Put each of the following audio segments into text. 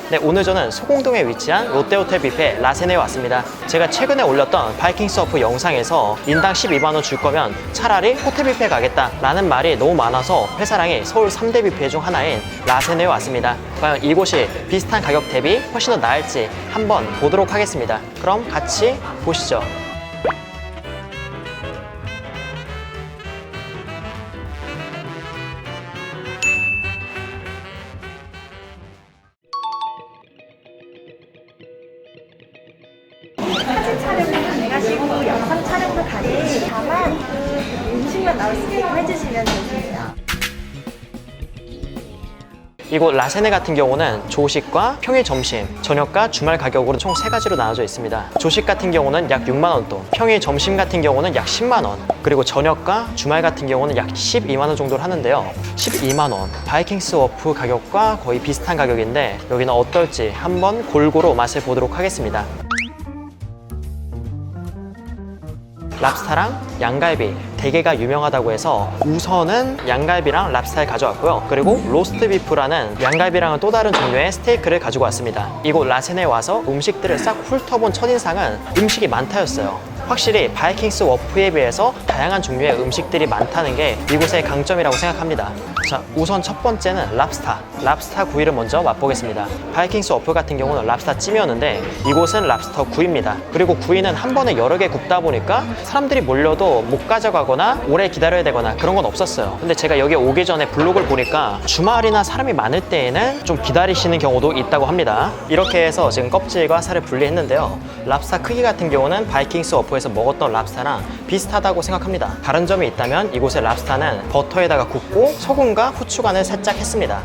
네, 오늘 저는 소공동에 위치한 롯데호텔 뷔페 라세네에 왔습니다. 제가 최근에 올렸던 바이킹 서프 영상에서 인당 12만원 줄 거면 차라리 호텔 뷔페 가겠다라는 말이 너무 많아서 회사랑이 서울 3대 뷔페 중 하나인 라세네에 왔습니다. 과연 이곳이 비슷한 가격 대비 훨씬 더 나을지 한번 보도록 하겠습니다. 그럼 같이 보시죠. 사진 촬영도 가능하시고 영상 촬영도 가능해요. 다만 음식만 나올 수 있게끔 해주시면 되세요. 이곳 라세네 같은 경우는 조식과 평일 점심, 저녁과 주말 가격으로 총 3가지로 나눠져 있습니다. 조식 같은 경우는 약 6만원 돈, 평일 점심 같은 경우는 약 10만원, 그리고 저녁과 주말 같은 경우는 약 12만원 정도를 하는데요. 12만원, 바이킹스 워프 가격과 거의 비슷한 가격인데 여기는 어떨지 한번 골고루 맛을 보도록 하겠습니다. 랍스타랑 양갈비, 대게가 유명하다고 해서 우선은 양갈비랑 랍스타를 가져왔고요. 그리고 로스트 비프라는 양갈비랑은 또 다른 종류의 스테이크를 가지고 왔습니다. 이곳 라세네에 와서 음식들을 싹 훑어본 첫인상은 음식이 많다였어요. 확실히 바이킹스 워프에 비해서 다양한 종류의 음식들이 많다는 게 이곳의 강점이라고 생각합니다. 자, 우선 첫 번째는 랍스타 구이를 먼저 맛보겠습니다. 바이킹스 워프 같은 경우는 랍스타 찜이었는데 이곳은 랍스터 구이입니다. 그리고 구이는 한 번에 여러 개 굽다 보니까 사람들이 몰려도 못 가져가거나 오래 기다려야 되거나 그런 건 없었어요. 근데 제가 여기 오기 전에 블로그를 보니까 주말이나 사람이 많을 때에는 좀 기다리시는 경우도 있다고 합니다. 이렇게 해서 지금 껍질과 살을 분리했는데요. 랍스타 크기 같은 경우는 바이킹스 워프에서 먹었던 랍스타랑 비슷하다고 생각합니다. 다른 점이 있다면 이곳의 랍스타는 버터에다가 굽고 소금과 후추 간을 살짝 했습니다.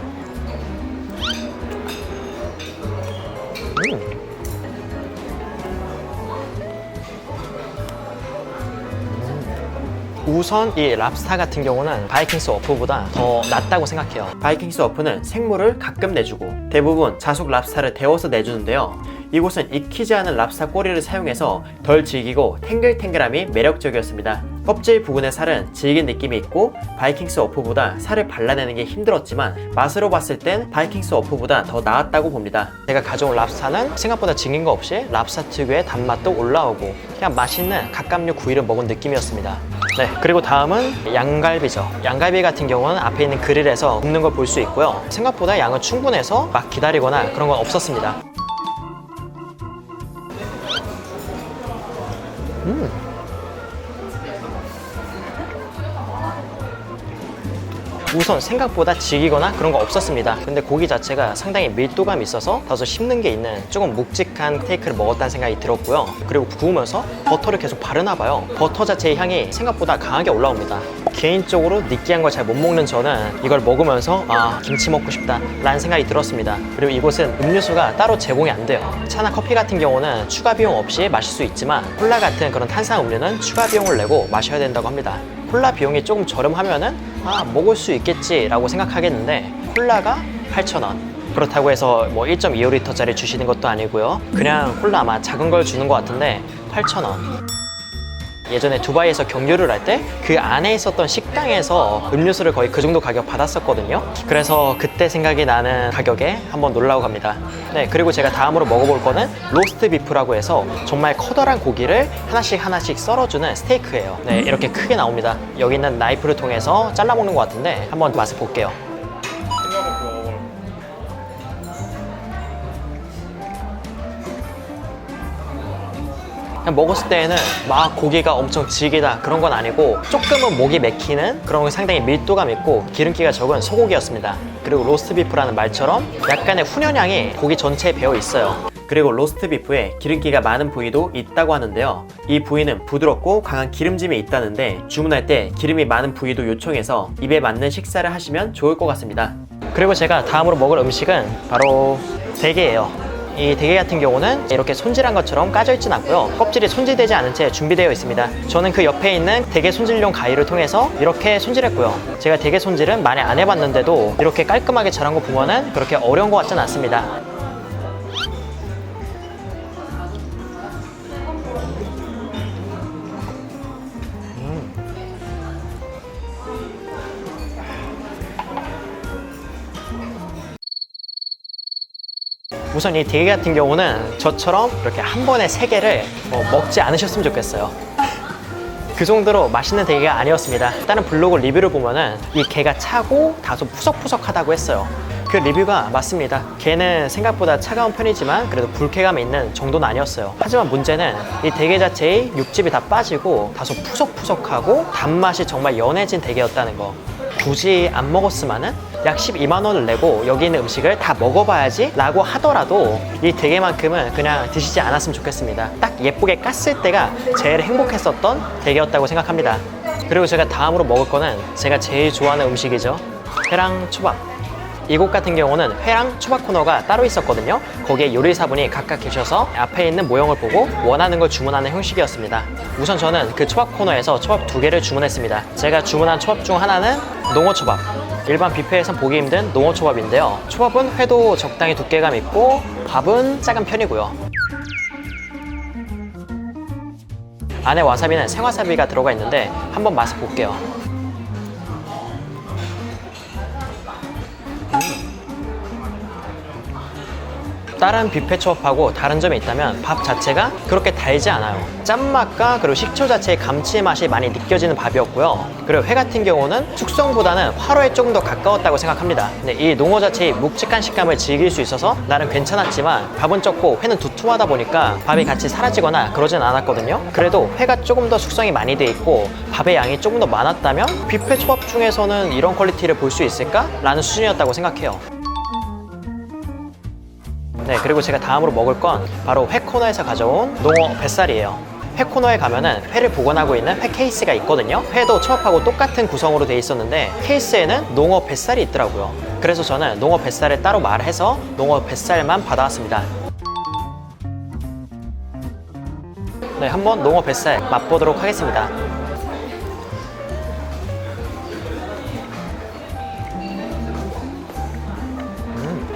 우선 이 랍스타 같은 경우는 바이킹스 워프보다 더 낫다고 생각해요. 바이킹스 워프는 생물을 가끔 내주고 대부분 자속 랍스타를 데워서 내주는데요. 이곳은 익히지 않은 랍스타 꼬리를 사용해서 덜 질기고 탱글탱글함이 매력적이었습니다. 껍질 부분의 살은 질긴 느낌이 있고 바이킹스 워프보다 살을 발라내는 게 힘들었지만 맛으로 봤을 땐 바이킹스 워프보다 더 나았다고 봅니다. 제가 가져온 랍스타는 생각보다 질긴 거 없이 랍스타 특유의 단맛도 올라오고 그냥 맛있는 갑각류 구이를 먹은 느낌이었습니다. 네, 그리고 다음은 양갈비죠. 양갈비 같은 경우는 앞에 있는 그릴에서 굽는 걸 볼 수 있고요. 생각보다 양은 충분해서 막 기다리거나 그런 건 없었습니다. 우선 생각보다 질기거나 그런 거 없었습니다. 근데 고기 자체가 상당히 밀도감이 있어서 다소 씹는 게 있는 조금 묵직한 스테이크를 먹었다는 생각이 들었고요. 그리고 구우면서 버터를 계속 바르나 봐요. 버터 자체의 향이 생각보다 강하게 올라옵니다. 개인적으로 느끼한 걸 잘 못 먹는 저는 이걸 먹으면서 김치 먹고 싶다 라는 생각이 들었습니다. 그리고 이곳은 음료수가 따로 제공이 안 돼요. 차나 커피 같은 경우는 추가 비용 없이 마실 수 있지만 콜라 같은 그런 탄산 음료는 추가 비용을 내고 마셔야 된다고 합니다. 콜라 비용이 조금 저렴하면은 먹을 수 있겠지 라고 생각하겠는데 콜라가 8,000원. 그렇다고 해서 뭐 1.25리터짜리 주시는 것도 아니고요. 그냥 콜라 아마 작은 걸 주는 것 같은데 8,000원. 예전에 두바이에서 경유를 할 때 그 안에 있었던 식당에서 음료수를 거의 그 정도 가격 받았었거든요. 그래서 그때 생각이 나는 가격에 한번 놀라고 갑니다. 네, 그리고 제가 다음으로 먹어볼 거는 로스트 비프라고 해서 정말 커다란 고기를 하나씩 썰어주는 스테이크예요. 네, 이렇게 크게 나옵니다. 여기 있는 나이프를 통해서 잘라 먹는 것 같은데 한번 맛을 볼게요. 그냥 먹었을 때에는 막 고기가 엄청 질기다 그런 건 아니고 조금은 목이 맥히는 그런 게 상당히 밀도감 있고 기름기가 적은 소고기였습니다. 그리고 로스트 비프라는 말처럼 약간의 훈연향이 고기 전체에 배어 있어요. 그리고 로스트 비프에 기름기가 많은 부위도 있다고 하는데요. 이 부위는 부드럽고 강한 기름짐이 있다는데 주문할 때 기름이 많은 부위도 요청해서 입에 맞는 식사를 하시면 좋을 것 같습니다. 그리고 제가 다음으로 먹을 음식은 바로 대게예요. 이 대게 같은 경우는 이렇게 손질한 것처럼 까져 있진 않고요. 껍질이 손질되지 않은 채 준비되어 있습니다. 저는 그 옆에 있는 대게 손질용 가위를 통해서 이렇게 손질했고요. 제가 대게 손질은 많이 안 해봤는데도 이렇게 깔끔하게 잘한 거 보면은 그렇게 어려운 것 같진 않습니다. 우선 이 대게 같은 경우는 저처럼 이렇게 한 번에 3개를 먹지 않으셨으면 좋겠어요. 그 정도로 맛있는 대게가 아니었습니다. 다른 블로그 리뷰를 보면은 이 게가 차고 다소 푸석푸석하다고 했어요. 그 리뷰가 맞습니다. 게는 생각보다 차가운 편이지만 그래도 불쾌감이 있는 정도는 아니었어요. 하지만 문제는 이 대게 자체의 육즙이 다 빠지고 다소 푸석푸석하고 단맛이 정말 연해진 대게였다는 거. 굳이 안 먹었으면은 약 12만 원을 내고 여기 있는 음식을 다 먹어봐야지 라고 하더라도 이 대게만큼은 그냥 드시지 않았으면 좋겠습니다. 딱 예쁘게 깠을 때가 제일 행복했었던 대게였다고 생각합니다. 그리고 제가 다음으로 먹을 거는 제가 제일 좋아하는 음식이죠. 회랑 초밥. 이곳 같은 경우는 회랑 초밥 코너가 따로 있었거든요. 거기에 요리사분이 각각 계셔서 앞에 있는 모형을 보고 원하는 걸 주문하는 형식이었습니다. 우선 저는 그 초밥 코너에서 초밥 2개를 주문했습니다. 제가 주문한 초밥 중 하나는 농어초밥. 일반 뷔페에선 보기 힘든 농어초밥인데요. 초밥은 회도 적당히 두께감 있고 밥은 작은 편이고요. 안에 와사비는 생와사비가 들어가 있는데 한번 맛을 볼게요. 다른 뷔페 초밥하고 다른 점이 있다면 밥 자체가 그렇게 달지 않아요. 짠맛과 그리고 식초 자체의 감칠맛이 많이 느껴지는 밥이었고요. 그리고 회 같은 경우는 숙성보다는 화로에 조금 더 가까웠다고 생각합니다. 근데 이 농어 자체의 묵직한 식감을 즐길 수 있어서 나름 괜찮았지만 밥은 적고 회는 두툼하다 보니까 밥이 같이 사라지거나 그러진 않았거든요. 그래도 회가 조금 더 숙성이 많이 돼 있고 밥의 양이 조금 더 많았다면 뷔페 초밥 중에서는 이런 퀄리티를 볼 수 있을까? 라는 수준이었다고 생각해요. 네, 그리고 제가 다음으로 먹을 건 바로 회 코너에서 가져온 농어 뱃살이에요. 회 코너에 가면은 회를 보관하고 있는 회 케이스가 있거든요. 회도 초밥하고 똑같은 구성으로 되어 있었는데 케이스에는 농어 뱃살이 있더라고요. 그래서 저는 농어 뱃살을 따로 말해서 농어 뱃살만 받아왔습니다. 네, 한번 농어 뱃살 맛보도록 하겠습니다.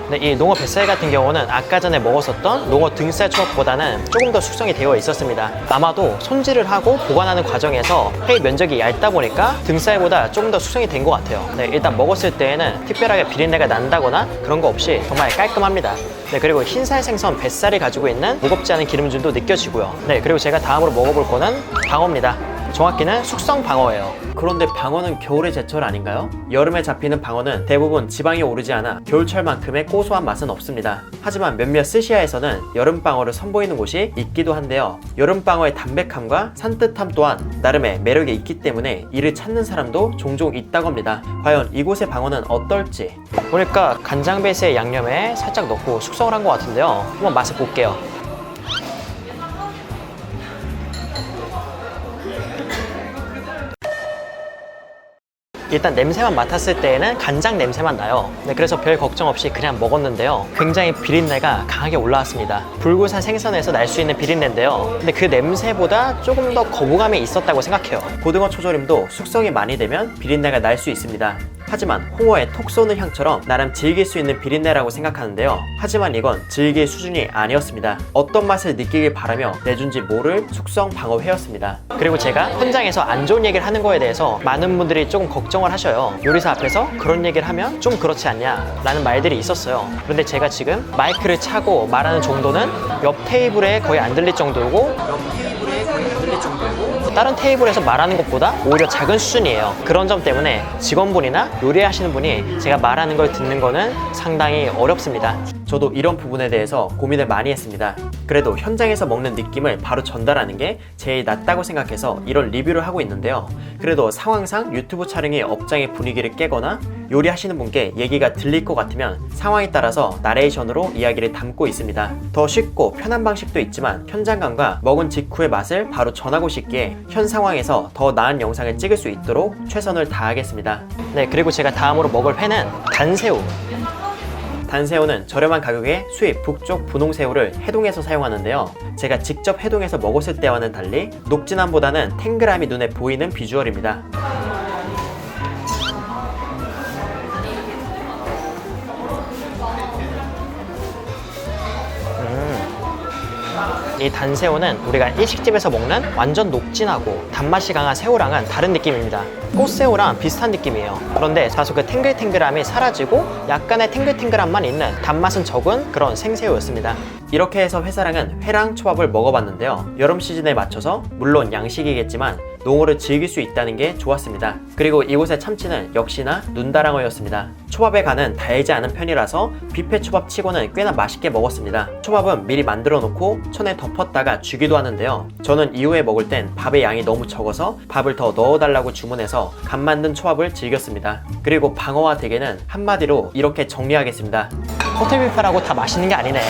네, 이 농어 뱃살 같은 경우는 아까 전에 먹었었던 농어 등살 초밥보다는 조금 더 숙성이 되어 있었습니다. 아마도 손질을 하고 보관하는 과정에서 회 면적이 얇다 보니까 등살보다 조금 더 숙성이 된 것 같아요. 네, 일단 먹었을 때에는 특별하게 비린내가 난다거나 그런 거 없이 정말 깔끔합니다. 네, 그리고 흰살 생선 뱃살이 가지고 있는 무겁지 않은 기름진도 느껴지고요. 네, 그리고 제가 다음으로 먹어볼 거는 방어입니다. 정확히는 숙성 방어예요. 그런데 방어는 겨울의 제철 아닌가요? 여름에 잡히는 방어는 대부분 지방이 오르지 않아 겨울철만큼의 고소한 맛은 없습니다. 하지만 몇몇 스시야에서는 여름방어를 선보이는 곳이 있기도 한데요. 여름방어의 담백함과 산뜻함 또한 나름의 매력이 있기 때문에 이를 찾는 사람도 종종 있다고 합니다. 과연 이곳의 방어는 어떨지 보니까 간장 베이스의 양념에 살짝 넣고 숙성을 한 것 같은데요. 한번 맛을 볼게요. 일단 냄새만 맡았을 때에는 간장 냄새만 나요. 네, 그래서 별 걱정 없이 그냥 먹었는데요. 굉장히 비린내가 강하게 올라왔습니다. 불구사 생선에서 날 수 있는 비린내인데요. 근데 그 냄새보다 조금 더 거부감이 있었다고 생각해요. 고등어 초절임도 숙성이 많이 되면 비린내가 날 수 있습니다. 하지만 홍어의 톡 쏘는 향처럼 나름 즐길 수 있는 비린내라고 생각하는데요. 하지만 이건 즐길 수준이 아니었습니다. 어떤 맛을 느끼길 바라며 내준지 모를 숙성 방어회였습니다. 그리고 제가 현장에서 안 좋은 얘기를 하는 거에 대해서 많은 분들이 조금 걱정을 하셔요. 요리사 앞에서 그런 얘기를 하면 좀 그렇지 않냐 라는 말들이 있었어요. 그런데 제가 지금 마이크를 차고 말하는 정도는 옆 테이블에 거의 안 들릴 정도고 다른 테이블에서 말하는 것보다 오히려 작은 수준이에요. 그런 점 때문에 직원분이나 요리하시는 분이 제가 말하는 걸 듣는 거는 상당히 어렵습니다. 저도 이런 부분에 대해서 고민을 많이 했습니다. 그래도 현장에서 먹는 느낌을 바로 전달하는 게 제일 낫다고 생각해서 이런 리뷰를 하고 있는데요. 그래도 상황상 유튜브 촬영이 업장의 분위기를 깨거나 요리하시는 분께 얘기가 들릴 것 같으면 상황에 따라서 나레이션으로 이야기를 담고 있습니다. 더 쉽고 편한 방식도 있지만 현장감과 먹은 직후의 맛을 바로 전하고 싶기에 현 상황에서 더 나은 영상을 찍을 수 있도록 최선을 다하겠습니다. 네, 그리고 제가 다음으로 먹을 회는 단새우. 단새우는 저렴한 가격에 수입 북쪽 분홍새우를 해동해서 사용하는데요. 제가 직접 해동해서 먹었을 때와는 달리 녹진함보다는 탱글함이 눈에 보이는 비주얼입니다. 이 단새우는 우리가 일식집에서 먹는 완전 녹진하고 단맛이 강한 새우랑은 다른 느낌입니다. 꽃새우랑 비슷한 느낌이에요. 그런데 다소 그 탱글탱글함이 사라지고 약간의 탱글탱글함만 있는 단맛은 적은 그런 생새우였습니다. 이렇게 해서 회사랑은 회랑 초밥을 먹어봤는데요. 여름 시즌에 맞춰서 물론 양식이겠지만 농어를 즐길 수 있다는 게 좋았습니다. 그리고 이곳의 참치는 역시나 눈다랑어였습니다. 초밥의 간은 달지 않은 편이라서 뷔페 초밥 치고는 꽤나 맛있게 먹었습니다. 초밥은 미리 만들어 놓고 천에 덮었다가 주기도 하는데요. 저는 이후에 먹을 땐 밥의 양이 너무 적어서 밥을 더 넣어달라고 주문해서 간 만든 초밥을 즐겼습니다. 그리고 방어와 대게는 한마디로 이렇게 정리하겠습니다. 호텔 뷔페라고 다 맛있는 게 아니네.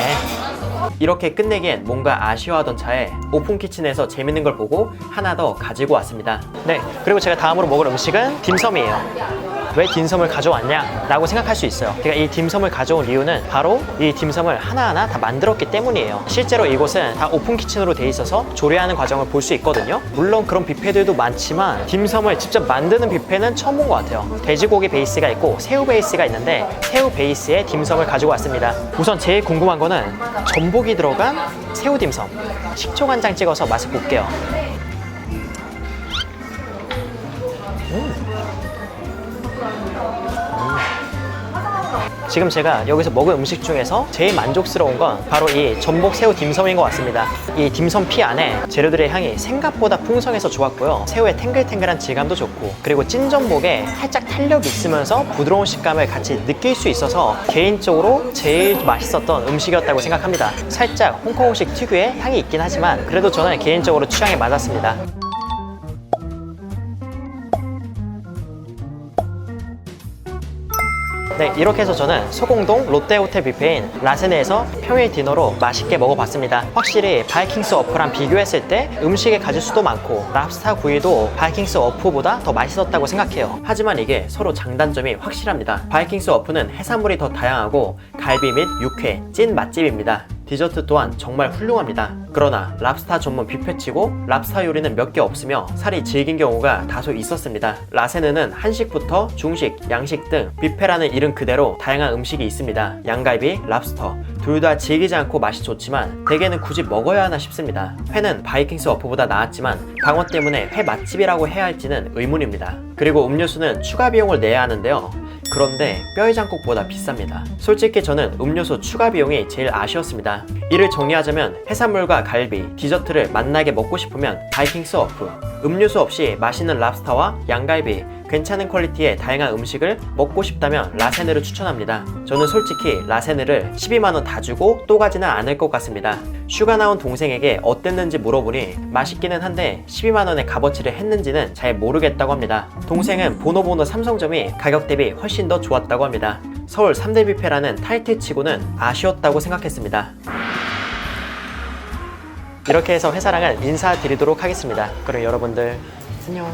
이렇게 끝내기엔 뭔가 아쉬워하던 차에 오픈키친에서 재밌는 걸 보고 하나 더 가지고 왔습니다. 네, 그리고 제가 다음으로 먹을 음식은 딤섬이에요. 왜 딤섬을 가져왔냐? 라고 생각할 수 있어요. 제가 이 딤섬을 가져온 이유는 바로 이 딤섬을 하나하나 다 만들었기 때문이에요. 실제로 이곳은 다 오픈키친으로 돼 있어서 조리하는 과정을 볼 수 있거든요. 물론 그런 뷔페들도 많지만 딤섬을 직접 만드는 뷔페는 처음 본 것 같아요. 돼지고기 베이스가 있고 새우 베이스가 있는데 새우 베이스에 딤섬을 가지고 왔습니다. 우선 제일 궁금한 거는 전복이 들어간 새우 딤섬. 식초간장 찍어서 맛을 볼게요. 지금 제가 여기서 먹은 음식 중에서 제일 만족스러운 건 바로 이 전복 새우 딤섬인 것 같습니다. 이 딤섬 피 안에 재료들의 향이 생각보다 풍성해서 좋았고요. 새우의 탱글탱글한 질감도 좋고, 그리고 찐 전복에 살짝 탄력이 있으면서 부드러운 식감을 같이 느낄 수 있어서 개인적으로 제일 맛있었던 음식이었다고 생각합니다. 살짝 홍콩식 특유의 향이 있긴 하지만 그래도 저는 개인적으로 취향에 맞았습니다. 네, 이렇게 해서 저는 소공동 롯데호텔 뷔페인 라세네에서 평일 디너로 맛있게 먹어봤습니다. 확실히 바이킹스 어프랑 비교했을 때 음식의 가짓수도 많고 랍스타 구이도 바이킹스 어프보다 더 맛있었다고 생각해요. 하지만 이게 서로 장단점이 확실합니다. 바이킹스 어프는 해산물이 더 다양하고 갈비 및 육회, 찐 맛집입니다. 디저트 또한 정말 훌륭합니다. 그러나 랍스타 전문 뷔페치고 랍스타 요리는 몇 개 없으며 살이 질긴 경우가 다소 있었습니다. 라세네는 한식부터 중식, 양식 등 뷔페라는 이름 그대로 다양한 음식이 있습니다. 양갈비, 랍스터 둘 다 질기지 않고 맛이 좋지만 대게는 굳이 먹어야 하나 싶습니다. 회는 바이킹스 어프보다 나았지만 방어 때문에 회 맛집이라고 해야 할지는 의문입니다. 그리고 음료수는 추가 비용을 내야 하는데요. 그런데 뼈해장국보다 비쌉니다. 솔직히 저는 음료수 추가 비용이 제일 아쉬웠습니다. 이를 정리하자면 해산물과 갈비, 디저트를 맛나게 먹고 싶으면 바이킹스 어프, 음료수 없이 맛있는 랍스타와 양갈비, 괜찮은 퀄리티의 다양한 음식을 먹고 싶다면 라세네를 추천합니다. 저는 솔직히 라세네를 12만원 다 주고 또 가지는 않을 것 같습니다. 휴가 나온 동생에게 어땠는지 물어보니 맛있기는 한데 12만원의 값어치를 했는지는 잘 모르겠다고 합니다. 동생은 보노보노 삼성점이 가격 대비 훨씬 더 좋았다고 합니다. 서울 3대 뷔페라는 타이틀치고는 아쉬웠다고 생각했습니다. 이렇게 해서 회사랑은 인사드리도록 하겠습니다. 그럼 여러분들 안녕.